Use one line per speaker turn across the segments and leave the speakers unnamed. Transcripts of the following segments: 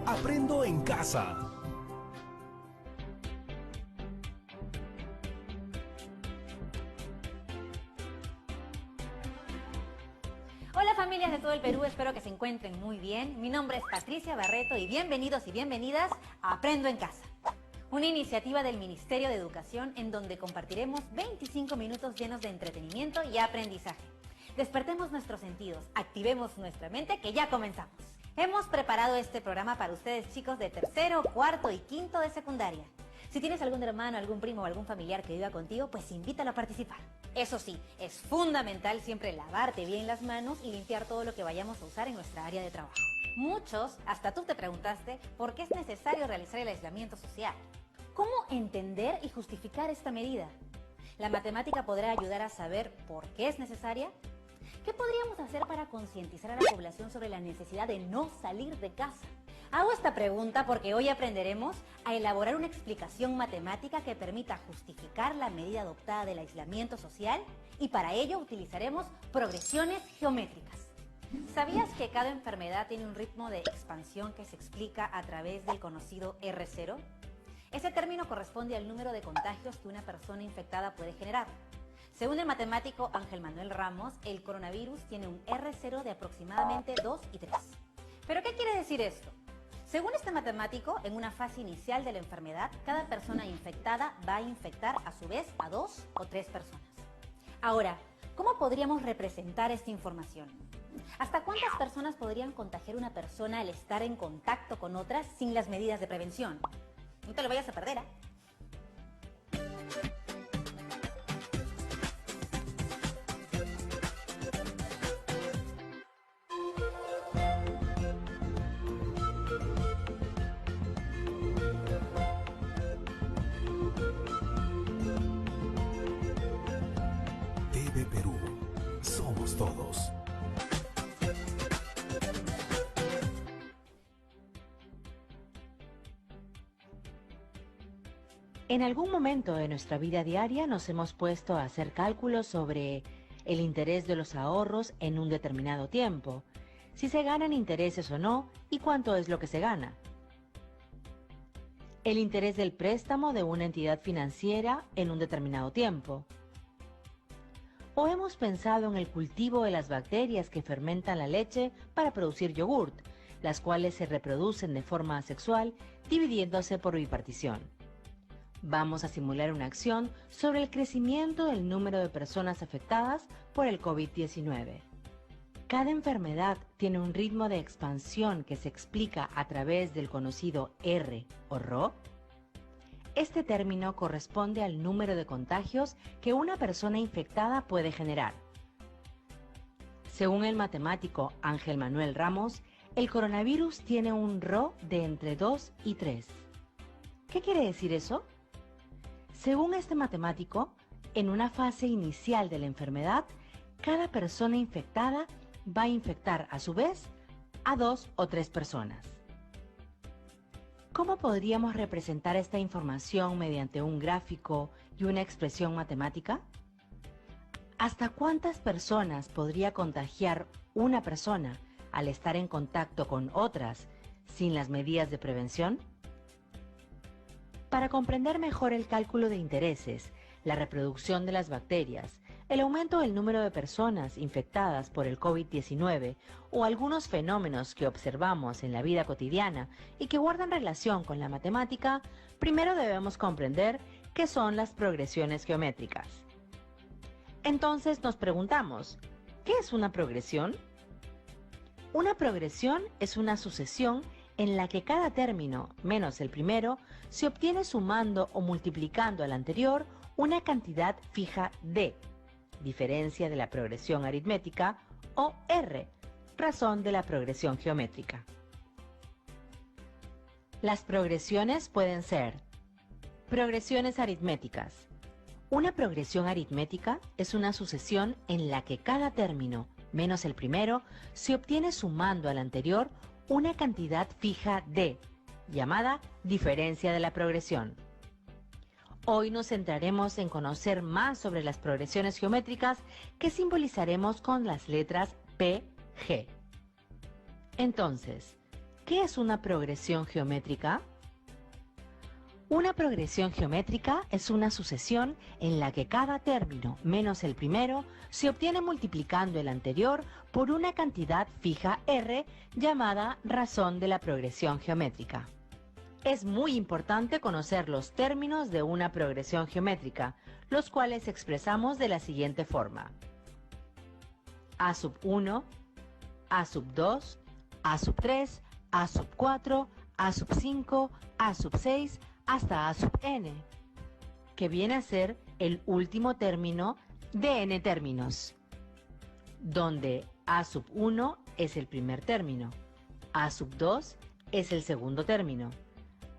Aprendo en casa.
Hola familias de todo el Perú, espero que se encuentren muy bien. Mi nombre es Patricia Barreto y bienvenidos y bienvenidas a Aprendo en Casa. Una iniciativa del Ministerio de Educación en donde compartiremos 25 minutos llenos de entretenimiento y aprendizaje. Despertemos nuestros sentidos, activemos nuestra mente que ya comenzamos. Hemos preparado este programa para ustedes chicos de tercero, cuarto y quinto de secundaria. Si tienes algún hermano, algún primo o algún familiar que viva contigo, pues invítalo a participar. Eso sí, es fundamental siempre lavarte bien las manos y limpiar todo lo que vayamos a usar en nuestra área de trabajo. Muchos, hasta tú te preguntaste, ¿por qué es necesario realizar el aislamiento social? ¿Cómo entender y justificar esta medida? ¿La matemática podrá ayudar a saber por qué es necesaria? ¿Qué podríamos hacer para concientizar a la población sobre la necesidad de no salir de casa? Hago esta pregunta porque hoy aprenderemos a elaborar una explicación matemática que permita justificar la medida adoptada del aislamiento social y para ello utilizaremos progresiones geométricas. ¿Sabías que cada enfermedad tiene un ritmo de expansión que se explica a través del conocido R0? Ese término corresponde al número de contagios que una persona infectada puede generar. Según el matemático Ángel Manuel Ramos, el coronavirus tiene un R0 de aproximadamente 2 y 3. ¿Pero qué quiere decir esto? Según este matemático, en una fase inicial de la enfermedad, cada persona infectada va a infectar a su vez a 2 o 3 personas. Ahora, ¿cómo podríamos representar esta información? ¿Hasta cuántas personas podrían contagiar una persona al estar en contacto con otras sin las medidas de prevención? No te lo vayas a perder, ¿eh?
TV Perú. Somos todos.
En algún momento de nuestra vida diaria nos hemos puesto a hacer cálculos sobre el interés de los ahorros en un determinado tiempo, si se ganan intereses o no y cuánto es lo que se gana. El interés del préstamo de una entidad financiera en un determinado tiempo. O hemos pensado en el cultivo de las bacterias que fermentan la leche para producir yogurt, las cuales se reproducen de forma asexual, dividiéndose por bipartición. Vamos a simular una acción sobre el crecimiento del número de personas afectadas por el COVID-19. Cada enfermedad tiene un ritmo de expansión que se explica a través del conocido R o Rho. Este término corresponde al número de contagios que una persona infectada puede generar. Según el matemático Ángel Manuel Ramos, el coronavirus tiene un Rho de entre 2 y 3. ¿Qué quiere decir eso? Según este matemático, en una fase inicial de la enfermedad, cada persona infectada va a infectar a su vez a 2 o 3 personas. ¿Cómo podríamos representar esta información mediante un gráfico y una expresión matemática? ¿Hasta cuántas personas podría contagiar una persona al estar en contacto con otras sin las medidas de prevención? Para comprender mejor el cálculo de intereses, la reproducción de las bacterias, el aumento del número de personas infectadas por el COVID-19 o algunos fenómenos que observamos en la vida cotidiana y que guardan relación con la matemática, primero debemos comprender qué son las progresiones geométricas. Entonces nos preguntamos, ¿qué es una progresión? Una progresión es una sucesión en la que cada término, menos el primero, se obtiene sumando o multiplicando al anterior una cantidad fija d, diferencia de la progresión aritmética, o r, razón de la progresión geométrica. Las progresiones pueden ser progresiones aritméticas, Una progresión aritmética es una sucesión en la que cada término, menos el primero, se obtiene sumando al anterior una cantidad fija de, llamada diferencia de la progresión. Hoy nos centraremos en conocer más sobre las progresiones geométricas que simbolizaremos con las letras P, G. Entonces, ¿qué es una progresión geométrica? Una progresión geométrica es una sucesión en la que cada término menos el primero se obtiene multiplicando el anterior por una cantidad fija R llamada razón de la progresión geométrica. Es muy importante conocer los términos de una progresión geométrica, los cuales expresamos de la siguiente forma: A sub 1, A sub 2, A sub 3, A sub 4, A sub 5, A sub 6, hasta A sub n, que viene a ser el último término de n términos, donde A sub 1 es el primer término, A sub 2 es el segundo término,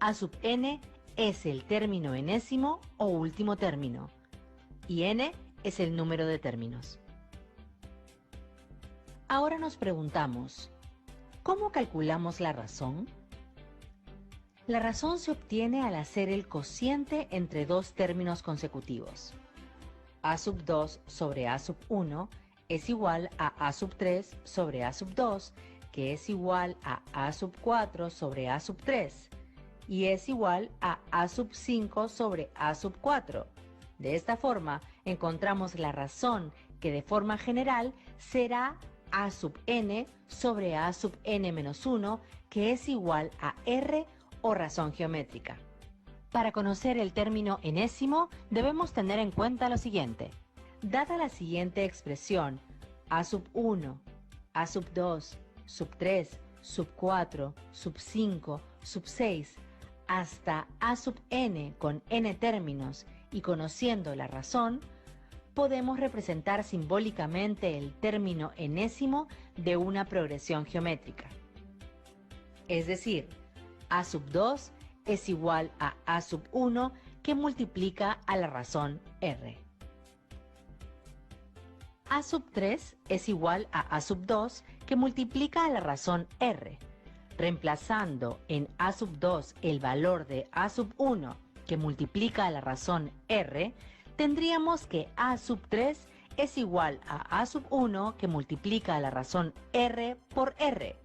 A sub n es el término enésimo o último término, y n es el número de términos. Ahora nos preguntamos, ¿cómo calculamos la razón? La razón se obtiene al hacer el cociente entre dos términos consecutivos. A sub 2 sobre A sub 1 es igual a A sub 3 sobre A sub 2, que es igual a A sub 4 sobre A sub 3, y es igual a A sub 5 sobre A sub 4. De esta forma, encontramos la razón que de forma general será A sub n sobre A sub n menos 1, que es igual a R o razón geométrica. Para conocer el término enésimo, debemos tener en cuenta lo siguiente. Dada la siguiente expresión, A sub 1, A sub 2, sub 3, sub 4, sub 5, sub 6, hasta A sub n con n términos y conociendo la razón, podemos representar simbólicamente el término enésimo de una progresión geométrica. Es decir, A sub 2 es igual a A sub 1 que multiplica a la razón R. A sub 3 es igual a A sub 2 que multiplica a la razón R. Reemplazando en A sub 2 el valor de A sub 1 que multiplica a la razón R, tendríamos que A sub 3 es igual a A sub 1 que multiplica a la razón R por R,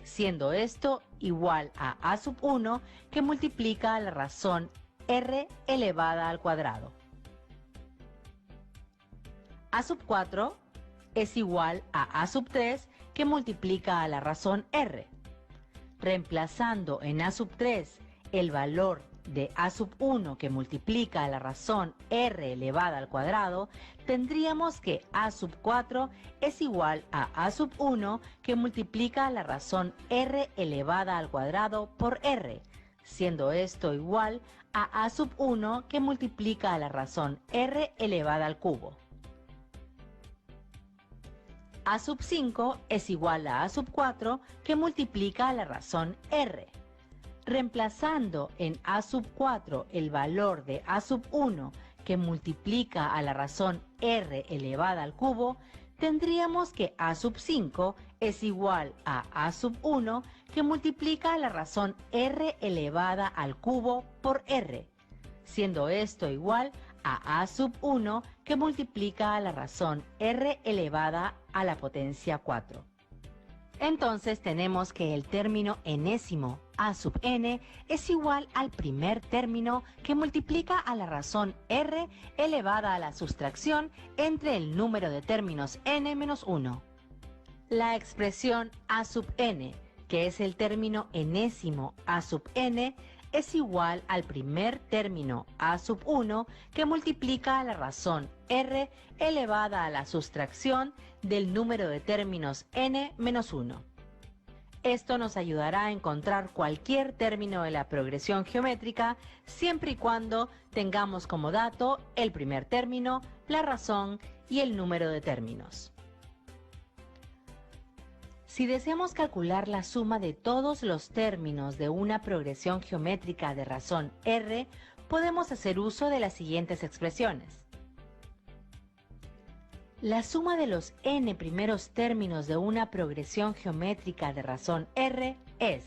siendo esto igual a A sub 1 que multiplica a la razón R elevada al cuadrado. A sub 4 es igual a A sub 3 que multiplica a la razón R. Reemplazando en A sub 3 el valor de A sub 1 que multiplica a la razón R elevada al cuadrado, tendríamos que A sub 4 es igual a A sub 1 que multiplica a la razón R elevada al cuadrado por R, siendo esto igual a A sub 1 que multiplica a la razón R elevada al cubo. A sub 5 es igual a A sub 4 que multiplica a la razón R. Reemplazando en A sub 4 el valor de A sub 1 que multiplica a la razón R elevada al cubo, tendríamos que A sub 5 es igual a A sub 1 que multiplica a la razón R elevada al cubo por R, siendo esto igual a A sub 1 que multiplica a la razón R elevada a la potencia 4. Entonces tenemos que el término enésimo A sub n es igual al primer término que multiplica a la razón R elevada a la sustracción entre el número de términos n menos 1. La expresión A sub n, que es el término enésimo A sub n, es igual al primer término A sub 1 que multiplica a la razón R elevada a la sustracción del número de términos n menos 1. Esto nos ayudará a encontrar cualquier término de la progresión geométrica siempre y cuando tengamos como dato el primer término, la razón y el número de términos. Si deseamos calcular la suma de todos los términos de una progresión geométrica de razón R, podemos hacer uso de las siguientes expresiones. La suma de los n primeros términos de una progresión geométrica de razón R es: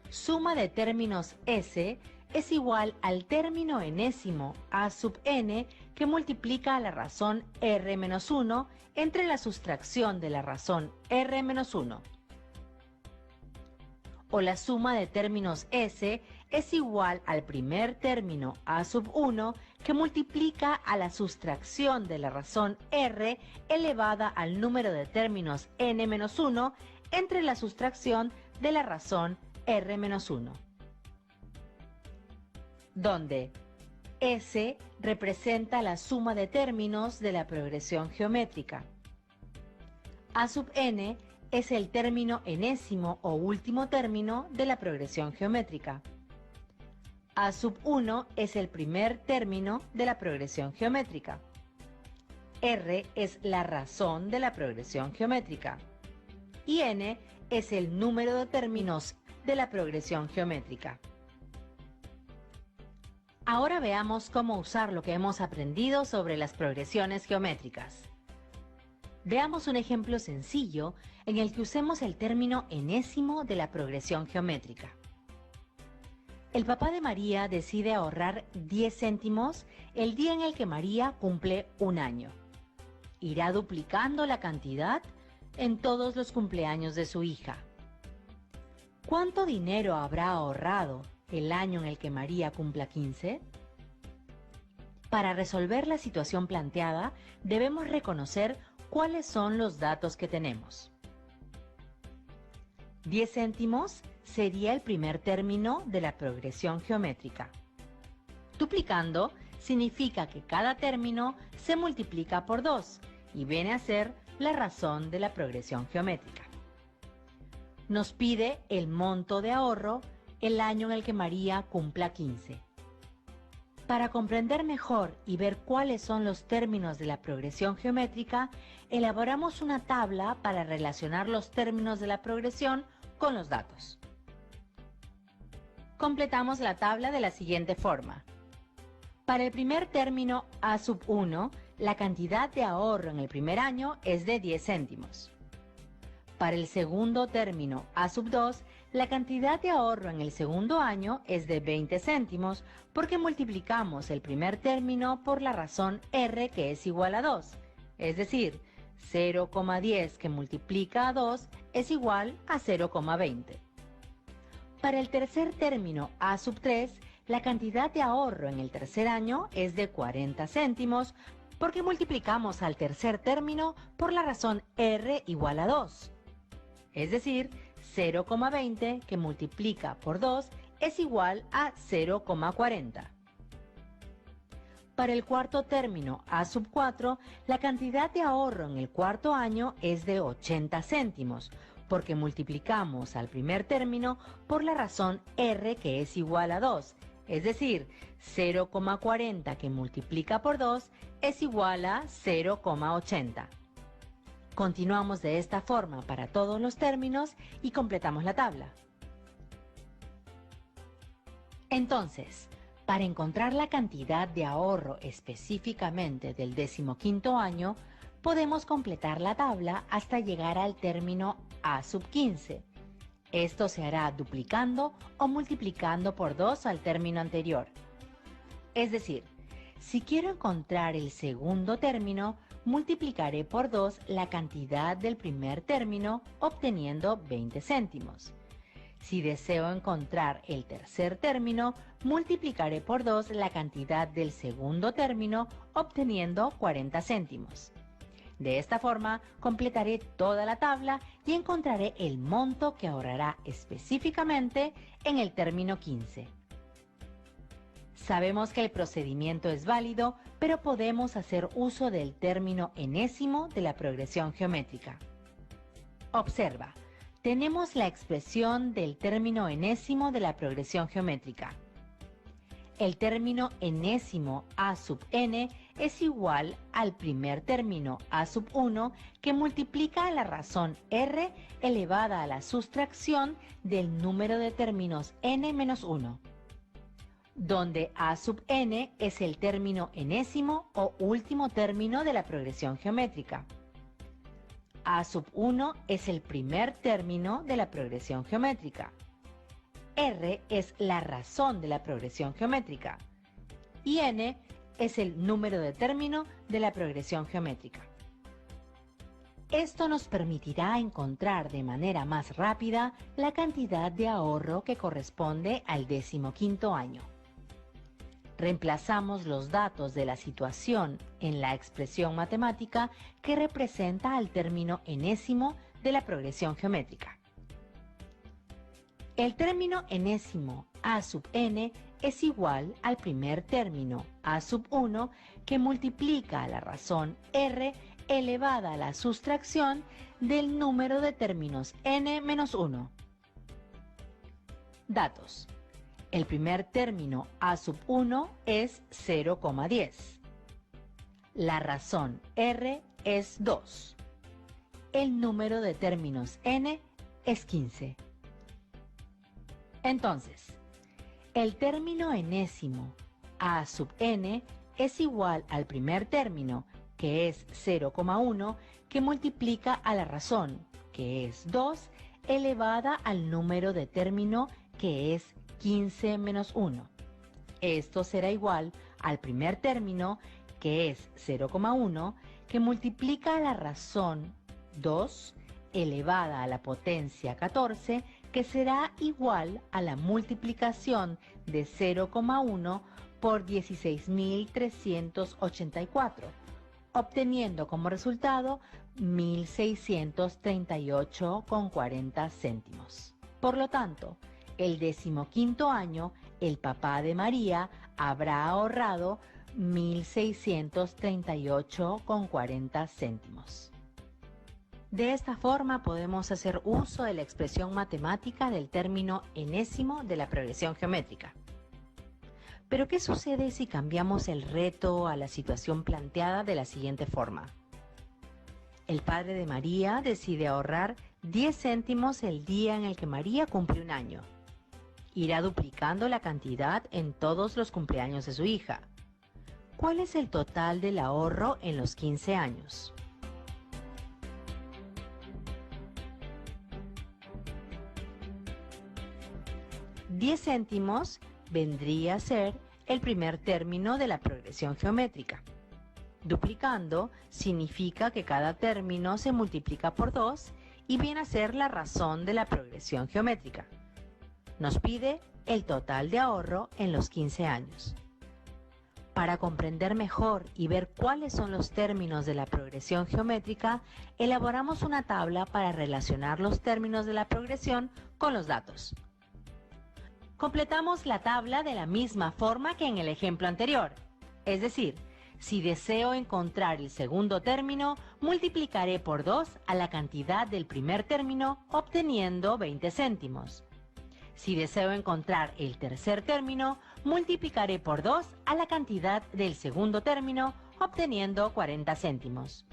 suma de términos S es igual al término enésimo a sub n que multiplica a la razón R-1 entre la sustracción de la razón R-1. O la suma de términos S es igual al primer término a sub 1 que multiplica a la sustracción de la razón R elevada al número de términos n-1 entre la sustracción de la razón R-1. Donde S representa la suma de términos de la progresión geométrica. A sub n es el término enésimo o último término de la progresión geométrica. A sub 1 es el primer término de la progresión geométrica. R es la razón de la progresión geométrica. Y n es el número de términos de la progresión geométrica. Ahora veamos cómo usar lo que hemos aprendido sobre las progresiones geométricas. Veamos un ejemplo sencillo en el que usemos el término enésimo de la progresión geométrica. El papá de María decide ahorrar 10 céntimos el día en el que María cumple un año. Irá duplicando la cantidad en todos los cumpleaños de su hija. ¿Cuánto dinero habrá ahorrado el año en el que María cumpla 15? Para resolver la situación planteada, debemos reconocer cuáles son los datos que tenemos. 10 céntimos sería el primer término de la progresión geométrica. Duplicando significa que cada término se multiplica por 2 y viene a ser la razón de la progresión geométrica. Nos pide el monto de ahorro el año en el que María cumpla 15. Para comprender mejor y ver cuáles son los términos de la progresión geométrica, elaboramos una tabla para relacionar los términos de la progresión con los datos. Completamos la tabla de la siguiente forma. Para el primer término A sub 1, la cantidad de ahorro en el primer año es de 10 céntimos. Para el segundo término A sub 2, la cantidad de ahorro en el segundo año es de 20 céntimos porque multiplicamos el primer término por la razón R que es igual a 2, es decir, 0,10 que multiplica a 2 es igual a 0,20. Para el tercer término A sub 3, la cantidad de ahorro en el tercer año es de 40 céntimos porque multiplicamos al tercer término por la razón R igual a 2. Es decir, 0,20 que multiplica por 2 es igual a 0,40. Para el cuarto término A sub 4, la cantidad de ahorro en el cuarto año es de 80 céntimos, porque multiplicamos al primer término por la razón R que es igual a 2, es decir, 0,40 que multiplica por 2 es igual a 0,80. Continuamos de esta forma para todos los términos y completamos la tabla. Entonces, para encontrar la cantidad de ahorro específicamente del 15º año, podemos completar la tabla hasta llegar al término A sub 15. Esto se hará duplicando o multiplicando por 2 al término anterior. Es decir, si quiero encontrar el segundo término, multiplicaré por 2 la cantidad del primer término, obteniendo 20 céntimos. Si deseo encontrar el tercer término, multiplicaré por 2 la cantidad del segundo término, obteniendo 40 céntimos. De esta forma, completaré toda la tabla y encontraré el monto que ahorrará específicamente en el término 15. Sabemos que el procedimiento es válido, pero podemos hacer uso del término enésimo de la progresión geométrica. Observa, tenemos la expresión del término enésimo de la progresión geométrica. El término enésimo A sub n es igual al primer término A sub 1 que multiplica a la razón R elevada a la sustracción del número de términos n menos 1. donde A sub n es el término enésimo o último término de la progresión geométrica. A sub 1 es el primer término de la progresión geométrica. R es la razón de la progresión geométrica. Y n es el número de término de la progresión geométrica. Esto nos permitirá encontrar de manera más rápida la cantidad de ahorro que corresponde al 15º año. Reemplazamos los datos de la situación en la expresión matemática que representa al término enésimo de la progresión geométrica. El término enésimo A sub n es igual al primer término A sub 1 que multiplica a la razón R elevada a la sustracción del número de términos n menos 1. Datos. El primer término A sub 1 es 0,10. La razón R es 2. El número de términos n es 15. Entonces, el término enésimo A sub n es igual al primer término, que es 0,1, que multiplica a la razón, que es 2, elevada al número de término, que es 15 menos 1. Esto será igual al primer término, que es 0,1, que multiplica a la razón 2, elevada a la potencia 14, que será igual a la multiplicación de 0,1 por 16.384, obteniendo como resultado 1.638,40 céntimos. Por lo tanto, el 15º año, el papá de María habrá ahorrado 1.638,40 céntimos. De esta forma podemos hacer uso de la expresión matemática del término enésimo de la progresión geométrica. Pero ¿qué sucede si cambiamos el reto a la situación planteada de la siguiente forma? El padre de María decide ahorrar 10 céntimos el día en el que María cumple un año. Irá duplicando la cantidad en todos los cumpleaños de su hija. ¿Cuál es el total del ahorro en los 15 años? $10 céntimos vendría a ser el primer término de la progresión geométrica. Duplicando significa que cada término se multiplica por 2 y viene a ser la razón de la progresión geométrica. Nos pide el total de ahorro en los 15 años. Para comprender mejor y ver cuáles son los términos de la progresión geométrica, elaboramos una tabla para relacionar los términos de la progresión con los datos. Completamos la tabla de la misma forma que en el ejemplo anterior. Es decir, si deseo encontrar el segundo término, multiplicaré por 2 a la cantidad del primer término, obteniendo 20 céntimos. Si deseo encontrar el tercer término, multiplicaré por 2 a la cantidad del segundo término, obteniendo 40 céntimos.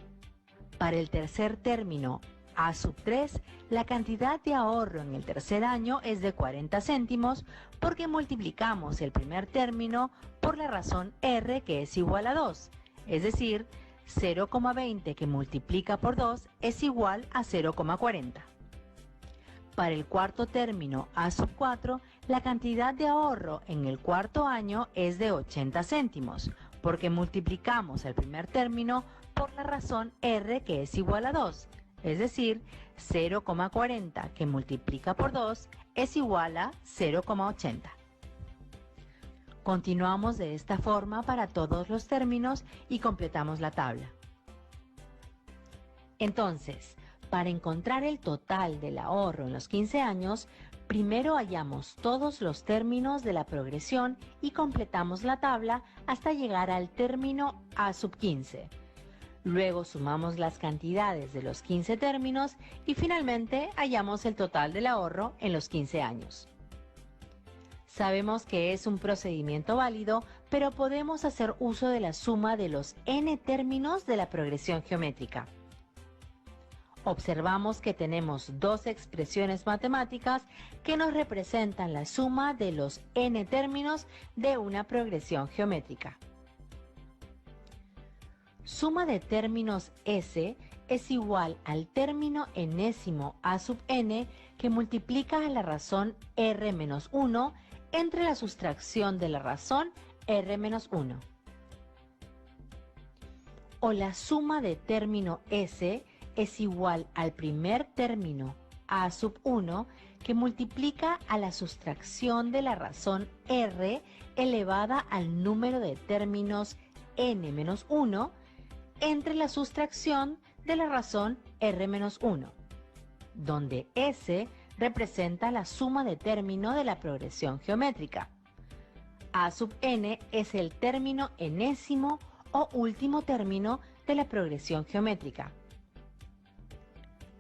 Para el tercer término, A sub 3, la cantidad de ahorro en el tercer año es de 40 céntimos porque multiplicamos el primer término por la razón R, que es igual a 2, es decir, 0,20 que multiplica por 2 es igual a 0,40. Para el cuarto término A sub 4, la cantidad de ahorro en el cuarto año es de 80 céntimos, porque multiplicamos el primer término por la razón R, que es igual a 2, es decir, 0,40 que multiplica por 2 es igual a 0,80. Continuamos de esta forma para todos los términos y completamos la tabla. Entonces, para encontrar el total del ahorro en los 15 años, primero hallamos todos los términos de la progresión y completamos la tabla hasta llegar al término A sub 15. Luego sumamos las cantidades de los 15 términos y finalmente hallamos el total del ahorro en los 15 años. Sabemos que es un procedimiento válido, pero podemos hacer uso de la suma de los n términos de la progresión geométrica. Observamos que tenemos dos expresiones matemáticas que nos representan la suma de los n términos de una progresión geométrica. Suma de términos S es igual al término enésimo a sub n que multiplica a la razón r menos 1 entre la sustracción de la razón r menos 1. O la suma de término S es igual al primer término a sub 1 que multiplica a la sustracción de la razón r elevada al número de términos n menos 1 entre la sustracción de la razón r menos 1, donde S representa la suma de término de la progresión geométrica. A sub n es el término enésimo o último término de la progresión geométrica.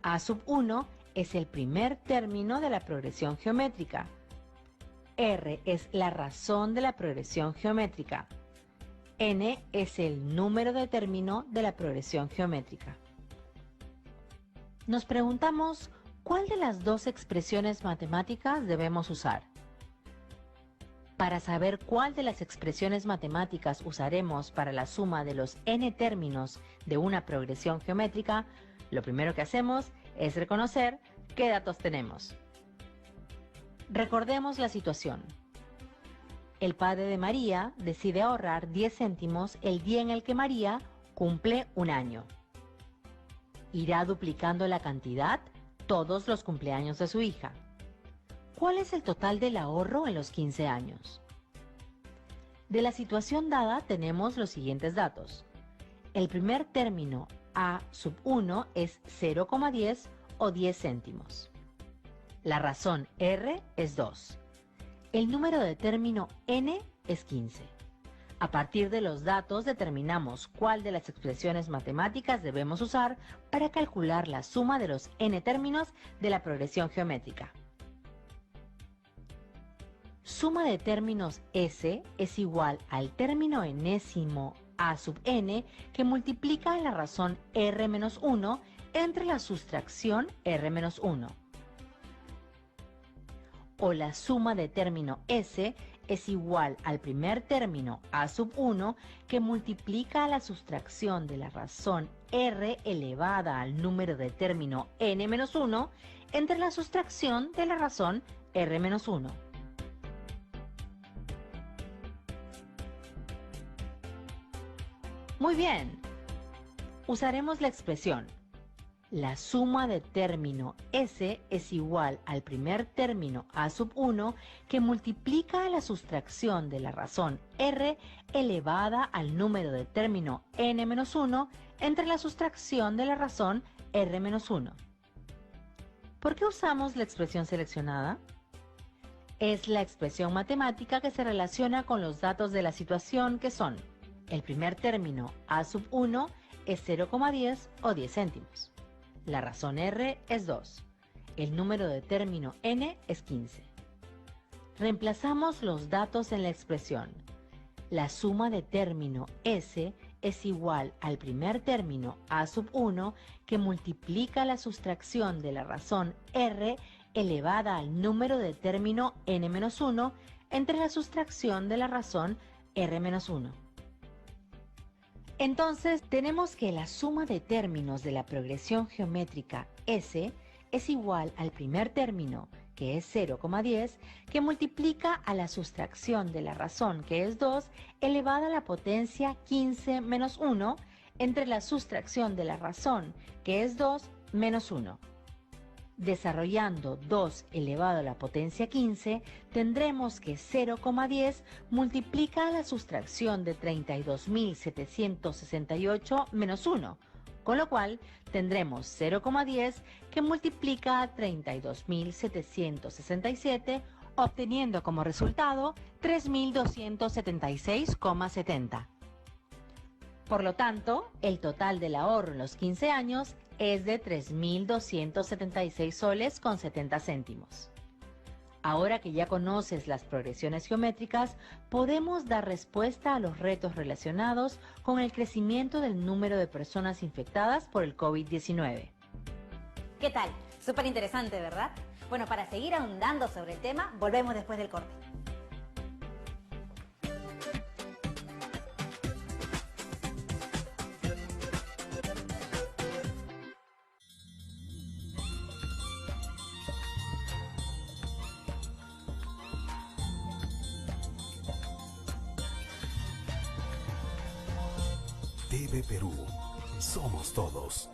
A sub 1 es el primer término de la progresión geométrica. R es la razón de la progresión geométrica. N es el número de término de la progresión geométrica. Nos preguntamos, ¿cuál de las dos expresiones matemáticas debemos usar? Para saber cuál de las expresiones matemáticas usaremos para la suma de los n términos de una progresión geométrica, lo primero que hacemos es reconocer qué datos tenemos. Recordemos la situación. El padre de María decide ahorrar 10 céntimos el día en el que María cumple un año. Irá duplicando la cantidad todos los cumpleaños de su hija. ¿Cuál es el total del ahorro en los 15 años? De la situación dada tenemos los siguientes datos. El primer término a sub 1 es 0,10 o 10 céntimos. La razón r es 2. El número de término n es 15. A partir de los datos determinamos cuál de las expresiones matemáticas debemos usar para calcular la suma de los n términos de la progresión geométrica. Suma de términos S es igual al término enésimo a sub n que multiplica a la razón r menos 1 entre la sustracción r menos 1. O la suma de término S es igual al primer término a sub 1 que multiplica a la sustracción de la razón r elevada al número de término n menos 1 entre la sustracción de la razón r menos 1. Muy bien, usaremos la expresión. La suma de término S es igual al primer término a sub 1 que multiplica a la sustracción de la razón r elevada al número de término n menos 1 entre la sustracción de la razón r menos 1. ¿Por qué usamos la expresión seleccionada? Es la expresión matemática que se relaciona con los datos de la situación que son: el primer término a sub 1 es 0,10 o 10 céntimos. La razón r es 2. El número de término n es 15. Reemplazamos los datos en la expresión. La suma de término S es igual al primer término a sub 1 que multiplica la sustracción de la razón r elevada al número de término n menos 1 entre la sustracción de la razón r menos 1. Entonces, tenemos que la suma de términos de la progresión geométrica S es igual al primer término, que es 0,10, que multiplica a la sustracción de la razón, que es 2, elevada a la potencia 15 menos 1, entre la sustracción de la razón, que es 2, menos 1. Desarrollando 2 elevado a la potencia 15, tendremos que 0,10 multiplica a la sustracción de 32.768 menos 1, con lo cual tendremos 0,10 que multiplica a 32.767, obteniendo como resultado 3.276,70. Por lo tanto, el total del ahorro en los 15 años es de 3.276 soles con 70 céntimos. Ahora que ya conoces las progresiones geométricas, podemos dar respuesta a los retos relacionados con el crecimiento del número de personas infectadas por el COVID-19.
¿Qué tal? Súper interesante, ¿verdad? Bueno, para seguir ahondando sobre el tema, volvemos después del corte.
TV Perú. Somos todos.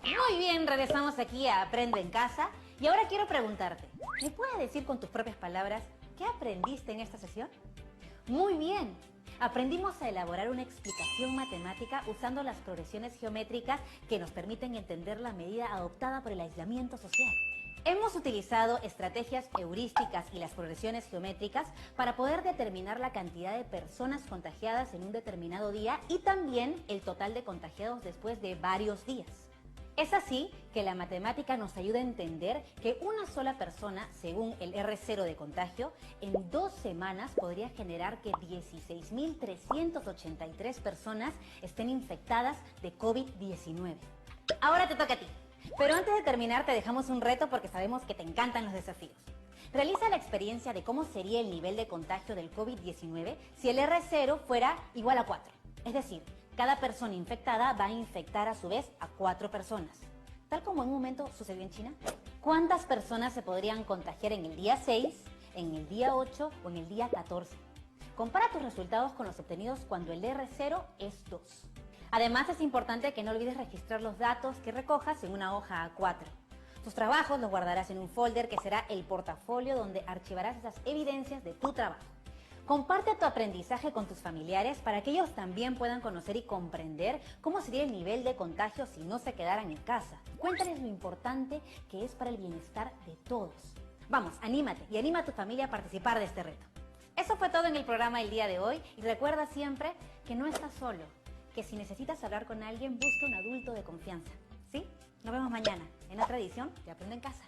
Muy bien, regresamos aquí a Aprende en Casa y ahora quiero preguntarte, ¿me puedes decir con tus propias palabras qué aprendiste en esta sesión? Muy bien, aprendimos a elaborar una explicación matemática usando las progresiones geométricas que nos permiten entender la medida adoptada por el aislamiento social. Hemos utilizado estrategias heurísticas y las progresiones geométricas para poder determinar la cantidad de personas contagiadas en un determinado día y también el total de contagiados después de varios días. Es así que la matemática nos ayuda a entender que una sola persona, según el R0 de contagio, en 2 semanas podría generar que 16.383 personas estén infectadas de COVID-19. Ahora te toca a ti. Pero antes de terminar te dejamos un reto porque sabemos que te encantan los desafíos. Realiza la experiencia de cómo sería el nivel de contagio del COVID-19 si el R0 fuera igual a 4. Es decir, cada persona infectada va a infectar a su vez a 4 personas. Tal como en un momento sucedió en China. ¿Cuántas personas se podrían contagiar en el día 6, en el día 8 o en el día 14? Compara tus resultados con los obtenidos cuando el R0 es 2. Además, es importante que no olvides registrar los datos que recojas en una hoja A4. Tus trabajos los guardarás en un folder que será el portafolio donde archivarás esas evidencias de tu trabajo. Comparte tu aprendizaje con tus familiares para que ellos también puedan conocer y comprender cómo sería el nivel de contagio si no se quedaran en casa. Cuéntales lo importante que es para el bienestar de todos. Vamos, anímate y anima a tu familia a participar de este reto. Eso fue todo en el programa del día de hoy y recuerda siempre que no estás solo. Que si necesitas hablar con alguien, busca un adulto de confianza. ¿Sí? Nos vemos mañana en otra edición de Aprende en Casa.